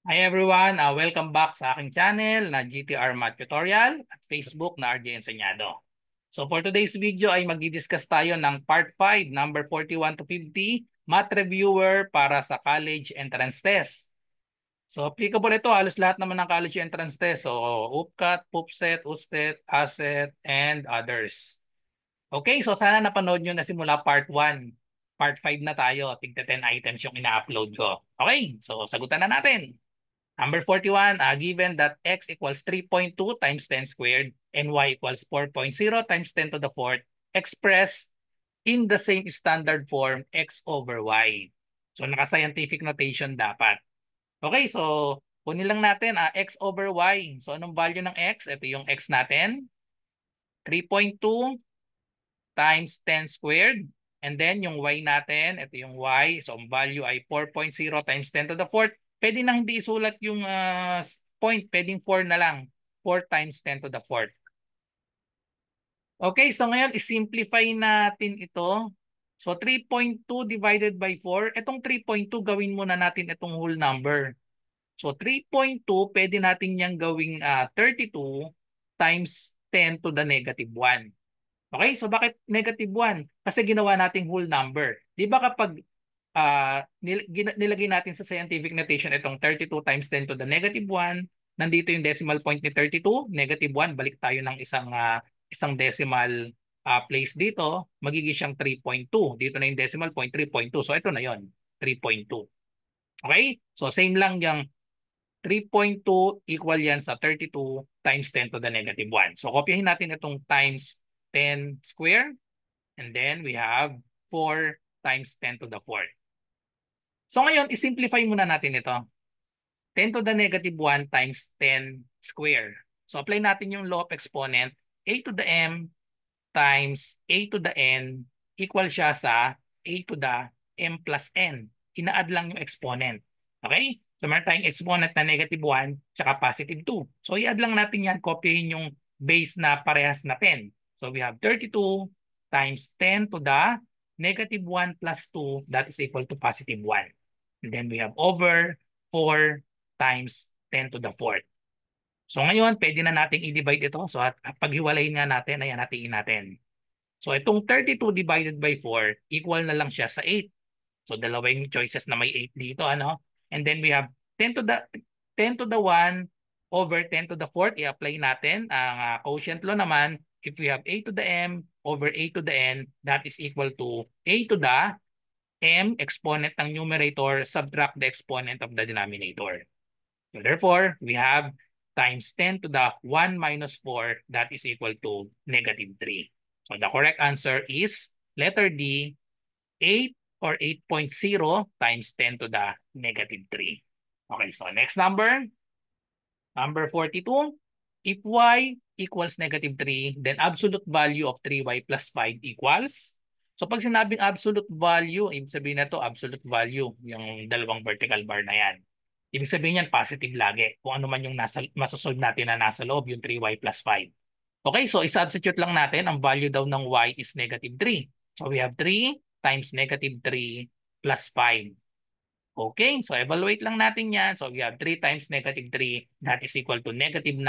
Hi everyone, welcome back sa aking channel na GTR Math Tutorial at Facebook na RJ Enseñado. So for today's video ay magdi-discuss tayo ng Part 5, number 41 to 50, Math Reviewer para sa College Entrance Test. So applicable ito halos lahat naman ng College Entrance Test. So UPCAT, PUPSET, USTET, ASET, and others. Okay, so sana napanood nyo na simula Part 1. Part 5 na tayo. Tigda 10 items yung ina-upload ko. Okay, so sagutan na natin. Number 41, given that x equals 3.2 times 10 squared and y equals 4.0 times 10 to the fourth, expressed in the same standard form x over y. So naka-scientific notation dapat. Okay, so kunin lang natin x over y. So anong value ng x? Ito yung x natin. 3.2 times 10 squared. And then yung y natin, ito yung y. So ang value ay 4.0 times 10 to the fourth. Pwede nang hindi isulat yung point. Pwedeng 4 na lang. 4 times 10 to the fourth. Okay, so ngayon isimplify natin ito. So 3.2 divided by 4. Itong 3.2 gawin muna natin itong whole number. So 3.2 pwede natin yang gawing 32 times 10 to the negative 1. Okay, so bakit negative 1? Kasi ginawa nating whole number. Di ba kapag nilagay natin sa scientific notation itong 32 times 10 to the negative 1, nandito yung decimal point ni 32, negative 1, balik tayo ng isang decimal place dito, magiging siyang 3.2. Dito na yung decimal point, 3.2. So ito na yon, 3.2. Okay? So same lang yung 3.2 equal yan sa 32 times 10 to the negative 1. So kopyahin natin itong times 10 square, and then we have 4 times 10 to the 4th. So ngayon, isimplify muna natin ito. 10 to the negative 1 times 10 square. So apply natin yung law of exponent. A to the m times a to the n equal siya sa a to the m plus n. Ina-add lang yung exponent. Okay? So meron tayong exponent na negative 1 tsaka positive 2. So i-add lang natin yan, copyahin yung base na parehas na 10. So we have 32 times 10 to the negative 1 plus 2, that is equal to positive 1. And then we have over 4 times 10 to the fourth. So ngayon, pwede na nating i-divide ito. So at paghiwalayin nga natin, ayan, hatiin natin. So itong 32 divided by 4, equal na lang siya sa 8. So dalawa yung choices na may 8 dito, ano? And then we have 10 to the 1 over 10 to the fourth. I-apply natin ang quotient law naman. If we have a to the m over a to the n, that is equal to a to the m exponent ng numerator, subtract the exponent of the denominator. So therefore, we have times 10 to the 1 minus 4, that is equal to negative 3. So the correct answer is letter D, 8 or 8.0 times 10 to the negative 3. Okay, so next number, number 42. If y equals negative 3, then absolute value of 3y plus 5 equals. So pag sinabing absolute value, ibig sabihin na to absolute value, yung dalawang vertical bar na yan. Ibig sabihin yan positive lagi. Kung ano man yung masosolve natin na nasa loob, yung 3y plus 5. Okay, so i-substitute lang natin. Ang value daw ng y is negative 3. So we have 3 times negative 3 plus 5. Okay, so evaluate lang natin yan. So we have 3 times negative 3, that is equal to negative 9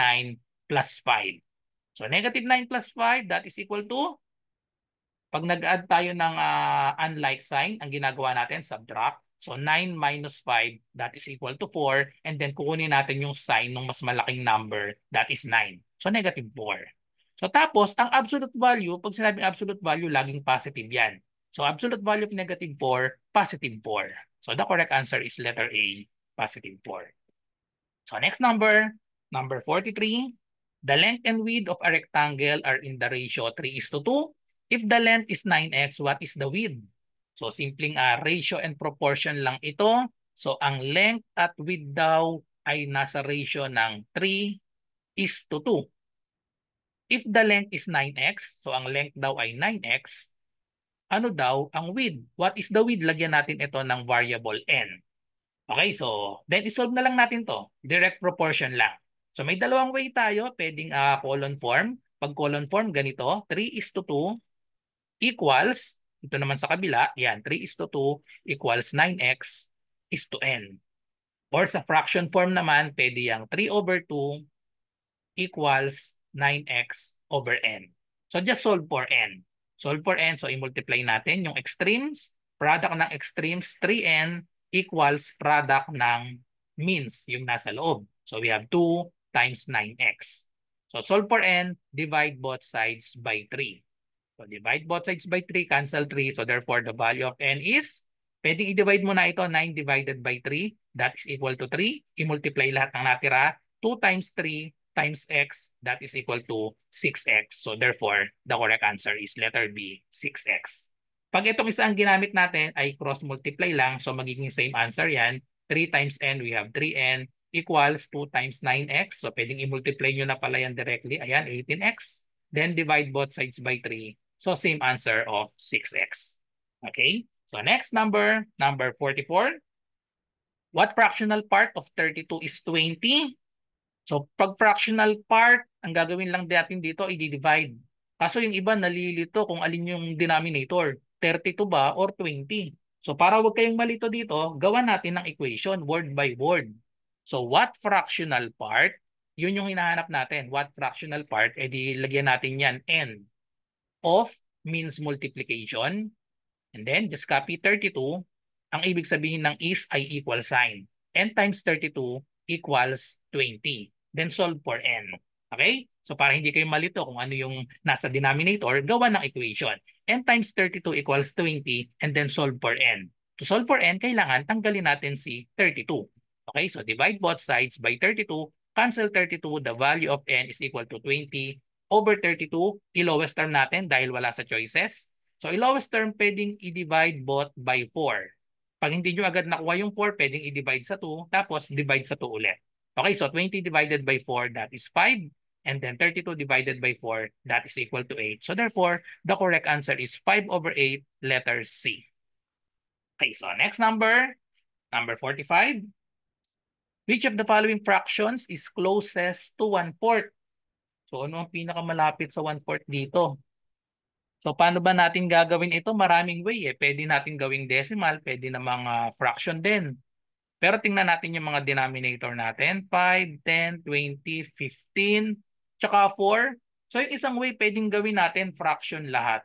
plus 5. So negative 9 plus 5, that is equal to, pag nag-add tayo ng unlike sign, ang ginagawa natin, subtract. So 9 minus 5, that is equal to 4. And then kukunin natin yung sign ng mas malaking number, that is 9. So negative 4. So tapos, ang absolute value, pag sinabing absolute value, laging positive yan. So absolute value of negative 4, positive 4. So the correct answer is letter A, positive 4. So next number, number 43. The length and width of a rectangle are in the ratio 3:2. If the length is 9x, what is the width? So simpleng ratio and proportion lang ito. So ang length at width daw ay nasa ratio ng 3:2. If the length is 9x, so ang length daw ay 9x, ano daw ang width? What is the width? Lagyan natin ito ng variable n. Okay, so then isolve na lang natin to. Direct proportion lang. So may dalawang way tayo. Pwedeng column form. Pag column form, ganito. 3:2 equals, ito naman sa kabila, yan, 3:2 equals 9x is to n. Or sa fraction form naman, pwede yung 3 over 2 equals 9x over n. So just solve for n. Solve for n, so i-multiply natin yung extremes. Product ng extremes, 3n equals product ng means, yung nasa loob. So we have 2 times 9x. So solve for n, divide both sides by 3. So divide both sides by 3, cancel 3. So therefore, the value of n is, pwedeng i-divide mo na ito, 9 divided by 3. That is equal to 3. I-multiply lahat ng natira. 2 times 3 times x, that is equal to 6x. So therefore, the correct answer is letter B, 6x. Pag itong isa ang ginamit natin ay cross-multiply lang, so magiging same answer yan. 3 times n, we have 3n equals 2 times 9x. So pwedeng i-multiply nyo na pala yan directly. Ayan, 18x. Then divide both sides by 3. So same answer of 6x. Okay? So next number 44. What fractional part of 32 is 20? So pag fractional part, ang gagawin lang natin dito, i-divide. Kaso yung iba nalilito kung alin yung denominator, 32 ba or 20. So para wag kayong malito dito, gawa natin ng equation word by word. So what fractional part, yun yung hinahanap natin. What fractional part, edi lagyan natin yan n of means multiplication. And then just copy 32. Ang ibig sabihin ng is ay equal sign. N times 32 equals 20. Then solve for n. Okay? So para hindi kayo malito kung ano yung nasa denominator, gawa ng equation. N times 32 equals 20 and then solve for n. To solve for n, kailangan tanggalin natin si 32. Okay? So divide both sides by 32. Cancel 32. The value of n is equal to 20 over 32. I-lowest term natin dahil wala sa choices. So i-lowest term pwedeng i-divide both by 4. Pag hindi nyo agad nakuha yung 4, pwedeng i-divide sa 2, tapos divide sa 2 ulit. Okay, so 20 divided by 4, that is 5. And then 32 divided by 4, that is equal to 8. So therefore, the correct answer is 5 over 8, letter C. Okay, so next number 45. Which of the following fractions is closest to 1/4? So ano ang pinakamalapit sa 1/4 dito? So paano ba natin gagawin ito? Maraming way eh. Pwede natin gawing decimal, pwede na mga fraction din. Pero tingnan natin yung mga denominator natin. 5, 10, 20, 15, tsaka 4. So yung isang way, pwedeng gawin natin fraction lahat.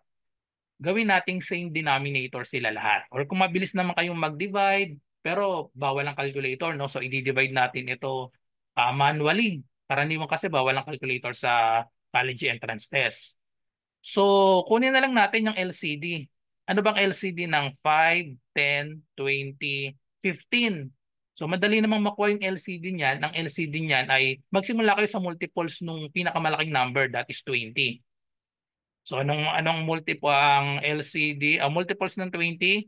Gawin nating same denominator sila lahat. Or kung mabilis naman kayong mag-divide, pero bawal ang calculator, no? So i-divide natin ito manually. Karaniwan kasi bawal ang calculator sa college entrance test. So, kunin na lang natin yung LCD. Ano bang LCD ng 5, 10, 20, 15? So, madali namang makuha yung LCD niyan. Ang LCD niyan ay magsimula kayo sa multiples nung pinakamalaking number, that is 20. So, anong multiple ang LCD? Multiples ng 20,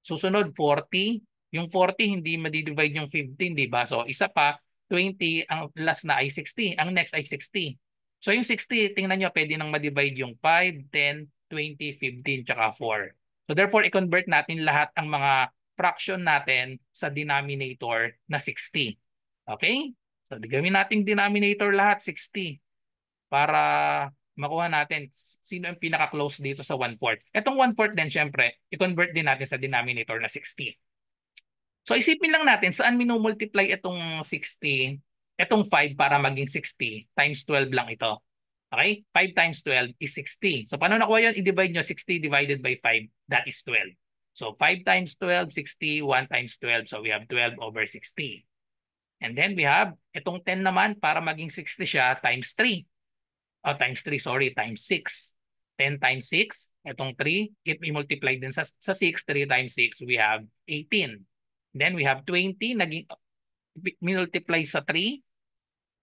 susunod 40. Yung 40 hindi madidivide yung 15, di ba? So, isa pa, 20, ang last na ay 60. Ang next ay 60. So yung 60, tingnan nyo, pwede nang ma-divide yung 5, 10, 20, 15, tsaka 4. So therefore, i-convert natin lahat ang mga fraction natin sa denominator na 60. Okay? So gawin natin denominator lahat 60 para makuha natin sino yung pinaka-close dito sa 1/4. Itong 1/4 din, syempre, i-convert din natin sa denominator na 60. So isipin lang natin saan minumultiply itong 60, itong 5 para maging 60 times 12 lang ito. Okay? 5 times 12 is 60. So paano nakuha yun? I-divide nyo 60 divided by 5. That is 12. So 5 times 12, 60. 1 times 12. So we have 12 over 60. And then we have itong 10 naman para maging 60 siya times 3. Times 3, sorry, times 6. 10 times 6, itong 3. If i-multiply din sa 6, 3 times 6, we have 18. Then we have 20, naging multiply sa 3.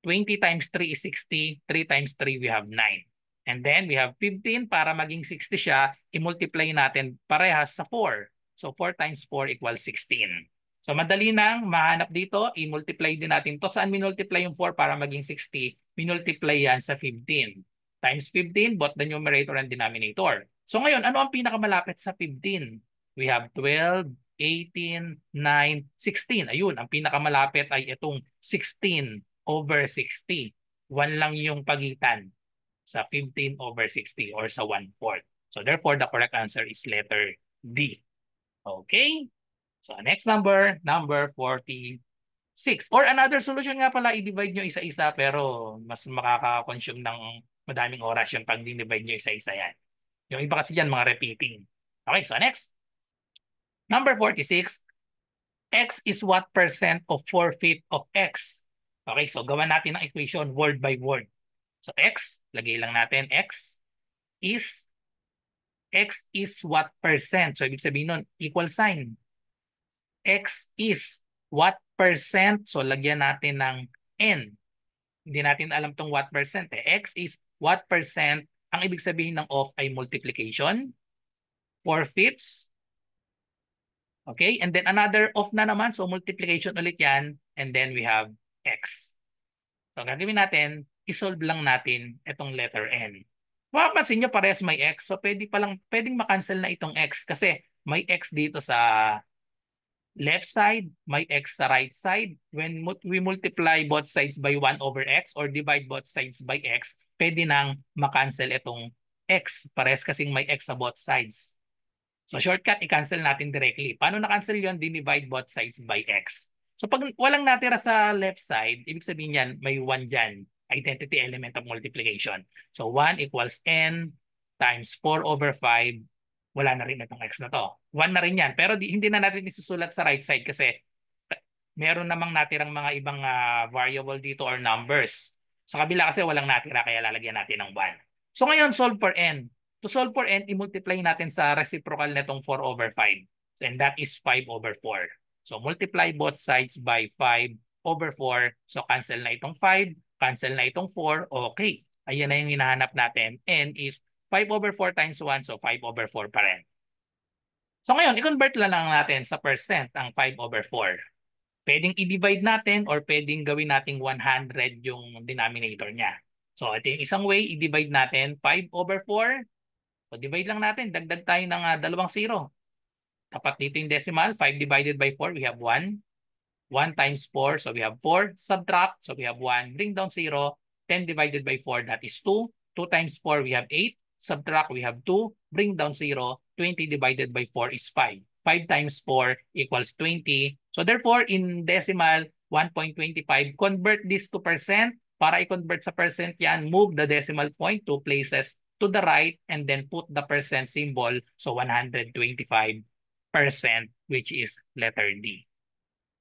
20 times 3 is 60. 3 times 3, we have 9. And then we have 15 para maging 60 siya, i-multiply natin parehas sa 4. So 4 times 4 equals 16. So madali nang mahanap dito, i-multiply din natin to. Saan minultiply yung 4 para maging 60? Minultiply yan sa 15. Times 15, both the numerator and denominator. So ngayon, ano ang pinakamalapit sa 15? We have 12, 18, 9, 16. Ayun, ang pinakamalapit ay itong 16 over 60. 1 lang yung pagitan sa 15 over 60 or sa 1/4. So therefore, the correct answer is letter D. Okay? So next number 46. 6. Or another solution nga pala, i-divide nyo isa-isa pero mas makaka-consume ng madaming oras yung pag divide nyo isa-isa yan. Yung iba kasi dyan, mga repeating. Okay, so next. Number 46, x is what percent of 4/5 of x? Okay, so gawa natin ang equation word by word. So x, lagay lang natin is what percent? So ibig sabihin nun, equal sign. X is what percent? So lagyan natin ng n. Hindi natin alam tong what percent eh. X is what percent? Ang ibig sabihin ng of ay multiplication, 4/5. Okay, and then another of na naman. So multiplication ulit yan. And then we have x. So gagawin natin, isolve lang natin itong letter n. Mapapansin nyo parehas may x. So pwedeng makancel na itong x kasi may x dito sa left side, may x sa right side. When we multiply both sides by 1/x or divide both sides by x, pwede nang makancel itong x. Parehas kasing may x sa both sides. So shortcut, i-cancel natin directly. Paano na-cancel yun? Divide both sides by x. So pag walang natira sa left side, ibig sabihin yan, may 1 dyan. Identity element of multiplication. So 1 equals n times 4/5. Wala na rin itong x na to. 1 na rin yan. Pero hindi na natin isusulat sa right side kasi meron namang natirang mga ibang variable dito or numbers. Sa kabila kasi walang natira kaya lalagyan natin ng 1. So ngayon, solve for n. To solve for n, i-multiply natin sa reciprocal netong 4/5. And that is 5/4. So multiply both sides by 5/4. So cancel na itong 5, cancel na itong 4. Okay. Ayan na yung hinahanap natin. N is 5/4 times 1. So 5/4 pa rin. So ngayon, i-convert lang natin sa percent ang 5/4. Pwedeng i-divide natin or pwedeng gawin nating 100 yung denominator niya. So ito yung isang way, i-divide natin 5/4. So divide lang natin, dagdag tayo ng 2 zero. Tapat dito yung decimal, 5 divided by 4, we have 1. 1 times 4, so we have 4. Subtract, so we have 1. Bring down 0. 10 divided by 4, that is 2. 2 times 4, we have 8. Subtract, we have 2. Bring down 0. 20 divided by 4 is 5. 5 times 4 equals 20. So therefore, in decimal, 1.25. Convert this to percent. Para i-convert sa percent yan, move the decimal point 2 places to the right and then put the percent symbol. So 125%, which is letter D.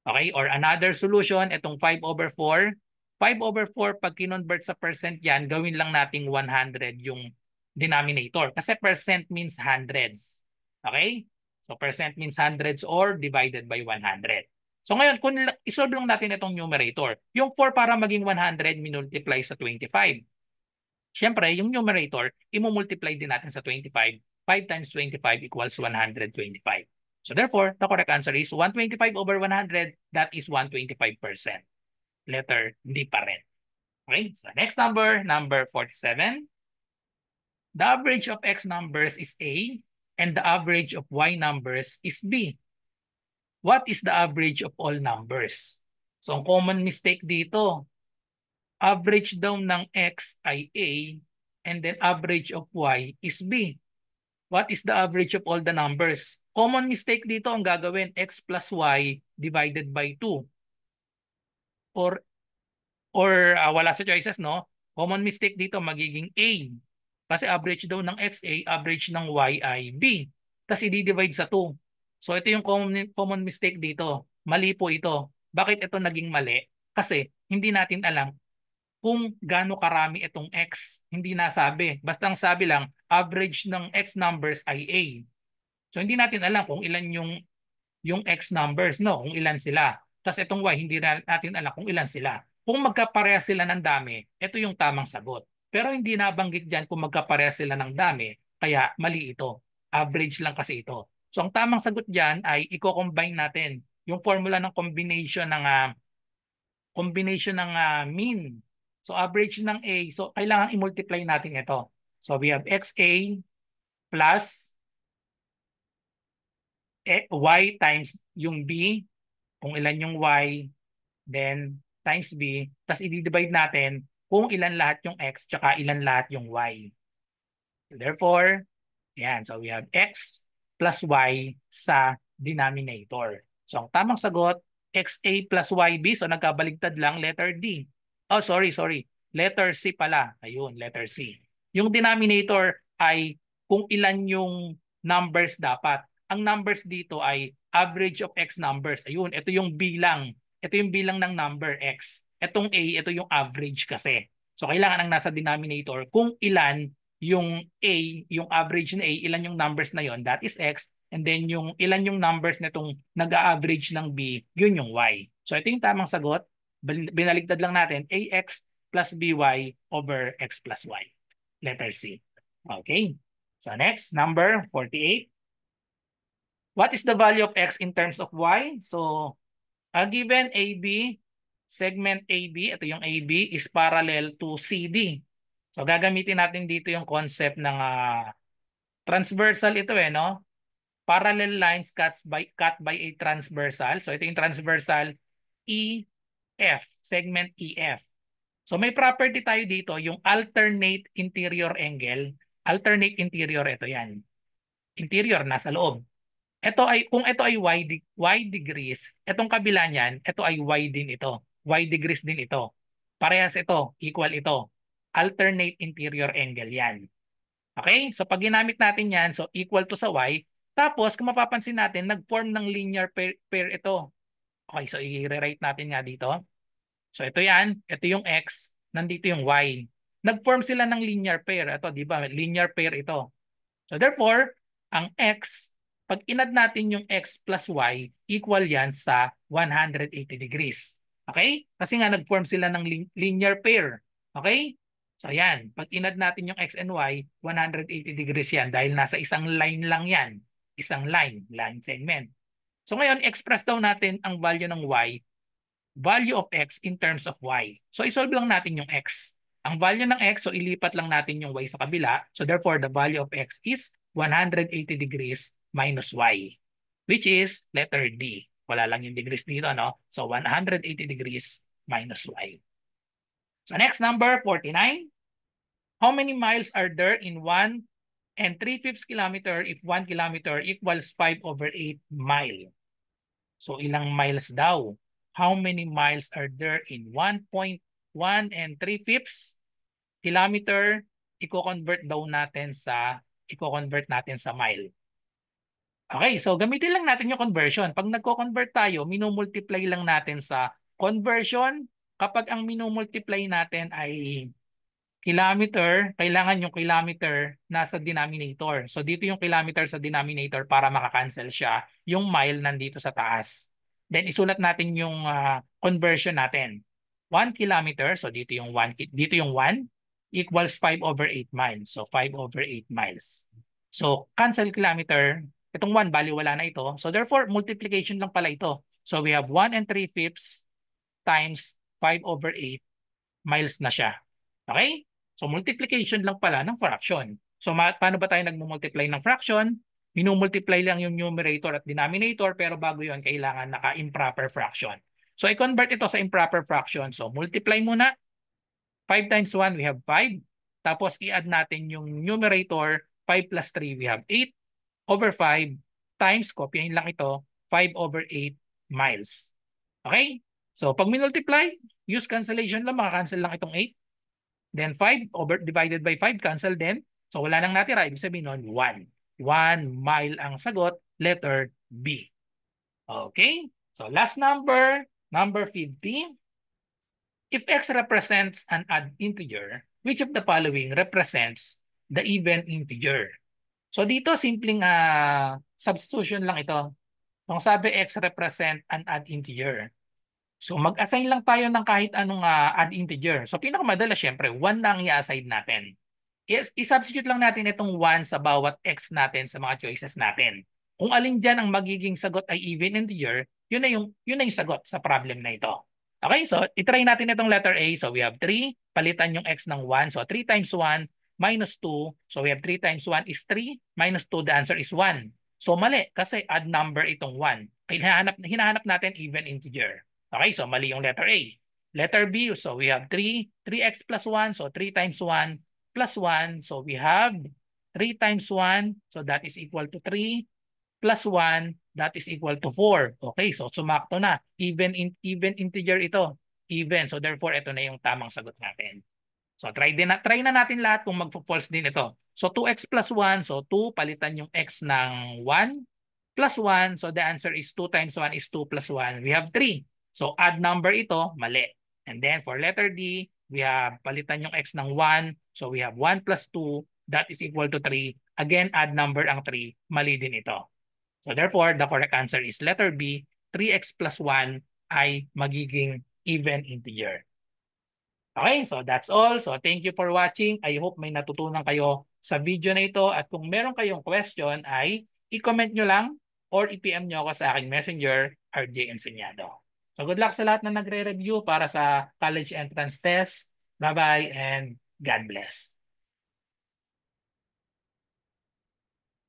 Okay? Or another solution, itong 5/4. 5/4, pag kinonvert sa percent yan, gawin lang nating 100 yung denominator. Kasi percent means hundreds. Okay? So percent means hundreds or divided by 100. So ngayon, kung isolve lang natin itong numerator, yung 4 para maging 100, minultiply sa 25. Siyempre, yung numerator, imumultiply din natin sa 25. 5 times 25 equals 125. So therefore, the correct answer is 125/100. That is 125%. Letter D pa rin. Okay, so next number, number 47. The average of X numbers is A and the average of Y numbers is B. What is the average of all numbers? So ang common mistake dito, average daw ng X ay A and then average of Y is B. What is the average of all the numbers? Common mistake dito ang gagawin, X plus Y divided by 2. Or wala sa choices, no? Common mistake dito magiging A. Kasi average daw ng X A, average ng Y ay B. Tapos i-divide sa 2. So ito yung common mistake dito. Mali po ito. Bakit ito naging mali? Kasi hindi natin alam kung gaano karami itong X. Hindi nasabi. Basta ang sabi lang, average ng X numbers ay A. So hindi natin alam kung ilan yung X numbers, no? Kung ilan sila. Tapos itong Y, hindi natin alam kung ilan sila. Kung magkapareha sila ng dami, ito yung tamang sagot. Pero hindi nabanggit dyan kung magkapareha sila ng dami, kaya mali ito. Average lang kasi ito. So ang tamang sagot dyan ay i-combine natin yung formula ng combination ng mean. So average ng A, so kailangan i-multiply natin ito. So we have XA plus Y times yung B, kung ilan yung Y, then times B, tapos i-divide natin kung ilan lahat yung X tsaka ilan lahat yung Y. Therefore, yan. So we have X plus Y sa denominator. So ang tamang sagot XA plus YB. So nagkabaligtad lang, letter D. Oh, sorry. Letter C pala. Ayun, letter C. Yung denominator ay kung ilan yung numbers dapat. Ang numbers dito ay average of X numbers. Ayun, ito yung bilang. Ito yung bilang ng number X. Itong A, ito yung average kasi. So kailangan ang nasa denominator kung ilan yung A, yung average na A, ilan yung numbers na yon, that is X. And then yung ilan yung numbers na itong nag-average ng B, yun yung Y. So ito yung tamang sagot. Binaligtad lang natin, AX plus BY over X plus Y. Letter C. Okay. So next, number 48. What is the value of X in terms of Y? So, a given AB, segment AB, ito yung AB, is parallel to CD. So, gagamitin natin dito yung concept ng transversal ito no? Parallel lines cut by a transversal. So, ito yung transversal EF, segment EF. So, may property tayo dito, yung alternate interior angle. Alternate interior, ito yan. Interior, nasa loob. Ito ay, kung ito ay y degrees, itong kabila niyan, ito ay y din ito. Y degrees din ito. Parehas ito, equal ito. Alternate interior angle yan. Okay? So pag ginamit natin yan, so equal to sa y. Tapos kung mapapansin natin, nag-form ng linear pair ito. Okay, so i-rewrite natin nga dito. So ito yan, ito yung x, nandito yung y. Nag-form sila ng linear pair. Ito, di ba? Linear pair ito. So therefore, ang x, pag inad natin yung x plus y, equal yan sa 180 degrees. Okay? Kasi nga nag-form sila ng linear pair. Okay? So yan, pag inad natin yung x and y, 180 degrees yan dahil nasa isang line lang yan. Isang line segment. So ngayon, express daw natin ang value ng y, value of x in terms of y. So isolve lang natin yung x. Ang value ng x, so ilipat lang natin yung y sa kabila. So therefore, the value of x is 180 degrees minus y, which is letter D. Wala lang yung degrees dito, no? So 180 degrees minus y. So next, number 49. How many miles are there in 1 and 3/5 kilometer if 1 kilometer equals 5/8 mile? So ilang miles daw? How many miles are there in 1.1 and 3/5 kilometer? Iko-convert natin sa mile. Okay, so gamitin lang natin yung conversion. Pag nagko-convert tayo, minumultiply lang natin sa conversion. Kapag ang minumultiply natin ay kilometer, kailangan yung kilometer nasa denominator. So dito yung kilometer sa denominator para makakancel siya. Yung mile nandito sa taas. Then isulat natin yung conversion natin. 1 kilometer, so dito yung 1 equals 5/8 miles. So 5/8 miles. So cancel kilometer, itong 1 bali wala na ito. So therefore multiplication lang pala ito. So we have 1 and 3/5 times 5/8 miles na siya. Okay? So multiplication lang pala ng fraction. So paano ba tayo nagmumultiply ng fraction? Minumultiply lang yung numerator at denominator, pero bago yon kailangan naka-improper fraction. So i-convert ito sa improper fraction. So multiply muna. 5 times 1, we have 5. Tapos i-add natin yung numerator. 5 plus 3, we have 8/5 times, kopyahin lang ito, 5/8 miles. Okay? So pag minultiply, use cancellation lang, makakancel lang itong 8. Then 5 divided by 5, cancel din. So wala nang natira, ibig sabihin nun 1. 1 mile ang sagot, letter B. Okay? So last number, number 50. If x represents an odd integer, which of the following represents the even integer? So dito, simpleng substitution lang ito. Kung sabi x represent an odd integer, so mag-assign lang tayo ng kahit anong odd integer. So pinakamadalas syempre, 1 na ang i-assign natin. I-substitute lang natin itong 1 sa bawat x natin sa mga choices natin. Kung alin dyan ang magiging sagot ay even integer, yun na yung sagot sa problem na ito. Okay, so itry natin itong letter A. So we have 3, palitan yung x ng 1. So 3 times 1 minus 2. So we have 3 times 1 is 3, minus 2, the answer is 1. So mali, kasi odd number itong 1. Hinahanap natin even integer. Okay, so mali yung letter A. Letter B, so we have 3x plus 1. So 3 times 1 plus 1. So we have 3 times 1. So that is equal to 3 plus 1. that is equal to 4. Okay, so sumakto na. Even integer ito. Even. So therefore, ito na yung tamang sagot natin. So try na natin lahat kung magfo-false din ito. So 2x plus 1, so 2 palitan yung x ng 1 plus 1. So the answer is 2 times 1 is 2 plus 1. We have 3. So add number ito, mali. And then for letter D, we have palitan yung x ng 1. So we have 1 plus 2, that is equal to 3. Again, add number ang 3, mali din ito. So therefore, the correct answer is letter B, 3x plus 1 ay magiging even integer. Okay, so that's all. So thank you for watching. I hope may natutunan kayo sa video na ito. At kung meron kayong question ay i-comment nyo lang or i-PM nyo ako sa aking messenger, RJ Enseñado. So good luck sa lahat na nagre-review para sa college entrance test. Bye-bye and God bless.